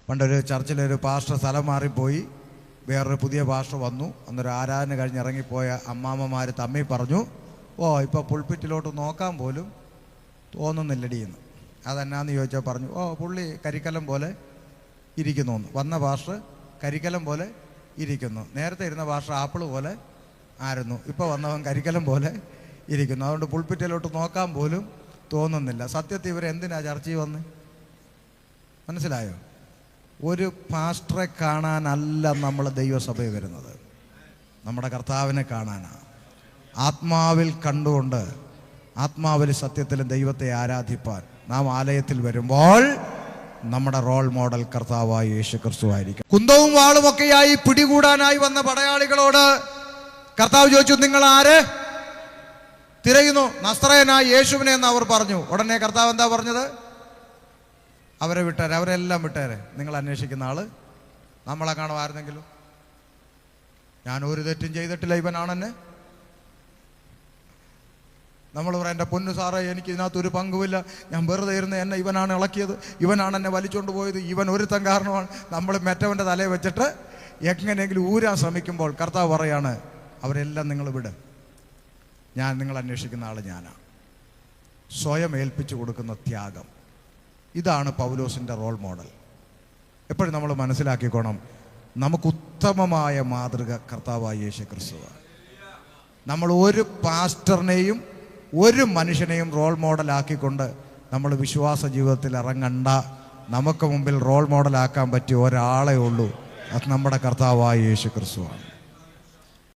പണ്ടൊരു ചർച്ചിലൊരു പാസ്റ്റർ സ്ഥലം മാറിപ്പോയി, വേറൊരു പുതിയ പാസ്റ്റർ വന്നു. അന്നൊരു ആരാധന കഴിഞ്ഞ് ഇറങ്ങിപ്പോയ അമ്മാമ്മമാർ തമ്മിൽ പറഞ്ഞു, ഓ ഇപ്പോൾ പുൾപിറ്റിലോട്ട് നോക്കാൻ പോലും തോന്നുന്നില്ലടിയെന്ന്. അതെന്നാന്ന് ചോദിച്ചാൽ പറഞ്ഞു, ഓ പുള്ളി കരിക്കലം പോലെ ഇരിക്കുന്നു എന്ന്. വന്ന പാസ്റ്റർ കരിക്കലം പോലെ ഇരിക്കുന്നു. നേരത്തെ ഇരുന്ന പാസ്റ്റർ ആപ്പിൾ പോലെ ആയിരുന്നു, ഇപ്പോൾ വന്നവൻ കരിക്കലം പോലെ ഇരിക്കുന്നു. അതുകൊണ്ട് പുൾപിറ്റിലോട്ട് നോക്കാൻ പോലും തോന്നുന്നില്ല. സത്യത്തിൽ ഇവരെന്തിനാ ചർച്ചയിൽ വന്ന്? മനസ്സിലായോ? ഒരു പാസ്റ്ററെ കാണാനല്ല നമ്മൾ ദൈവസഭയിൽ വരുന്നത്, നമ്മുടെ കർത്താവിനെ കാണാനാണ്. ആത്മാവിൽ കണ്ടുകൊണ്ട് ആത്മാവിൽ സത്യത്തിലും ദൈവത്തെ ആരാധിപ്പാൻ നാം ആലയത്തിൽ വരുമ്പോൾ നമ്മുടെ റോൾ മോഡൽ കർത്താവായ യേശു ക്രിസ്തു ആയിരിക്കും. കുന്തവും വാളുമൊക്കെയായി പിടികൂടാനായി വന്ന പടയാളികളോട് കർത്താവ് ചോദിച്ചു, നിങ്ങൾ ആരെ തിരയുന്നു? നസ്രയനായ യേശുവിനെ എന്ന് അവർ പറഞ്ഞു. ഉടനെ കർത്താവ് എന്താ പറഞ്ഞത്? അവരെ വിട്ടേരെ, അവരെല്ലാം വിട്ടേരെ. നിങ്ങൾ അന്വേഷിക്കുന്ന ആള് നമ്മളെ കാണുമായിരുന്നെങ്കിലും. ഞാൻ ഒരു തെറ്റും ചെയ്തിട്ടില്ല, ഇവനാണെന്നെ. നമ്മൾ പറയാം, എൻ്റെ പൊന്നു സാറേ എനിക്ക് ഇതിനകത്തൊരു പങ്കുമില്ല, ഞാൻ വെറുതെ ഇരുന്ന് എന്നെ ഇവനാണ് ഇളക്കിയത്, ഇവനാണ് എന്നെ വലിച്ചുകൊണ്ട് പോയത്, ഇവൻ ഒരുത്തൻ കാരണമാണ്. നമ്മൾ മറ്റവൻ്റെ തലയിൽ വെച്ചിട്ട് എങ്ങനെയെങ്കിലും ഊരാൻ ശ്രമിക്കുമ്പോൾ കർത്താവ് പറയാണ്, അവരെല്ലാം നിങ്ങൾ വിട്, ഞാൻ നിങ്ങൾ അന്വേഷിക്കുന്ന ആൾ ഞാനാണ്. സ്വയം ഏൽപ്പിച്ചു കൊടുക്കുന്ന ത്യാഗം, ഇതാണ് പൗലോസിൻ്റെ റോൾ മോഡൽ. എപ്പോഴും നമ്മൾ മനസ്സിലാക്കിക്കോണം, നമുക്ക് ഉത്തമമായ മാതൃക കർത്താവായ യേശു ക്രിസ്തുവാണ്. നമ്മൾ ഒരു പാസ്റ്ററിനെയും ഒരു മനുഷ്യനെയും റോൾ മോഡലാക്കിക്കൊണ്ട് നമ്മൾ വിശ്വാസ ജീവിതത്തിൽ ഇറങ്ങണ്ട. നമുക്ക് മുമ്പിൽ റോൾ മോഡലാക്കാൻ പറ്റിയ ഒരാളേ ഉള്ളൂ, അത് നമ്മുടെ കർത്താവായ യേശു ക്രിസ്തുവാണ്.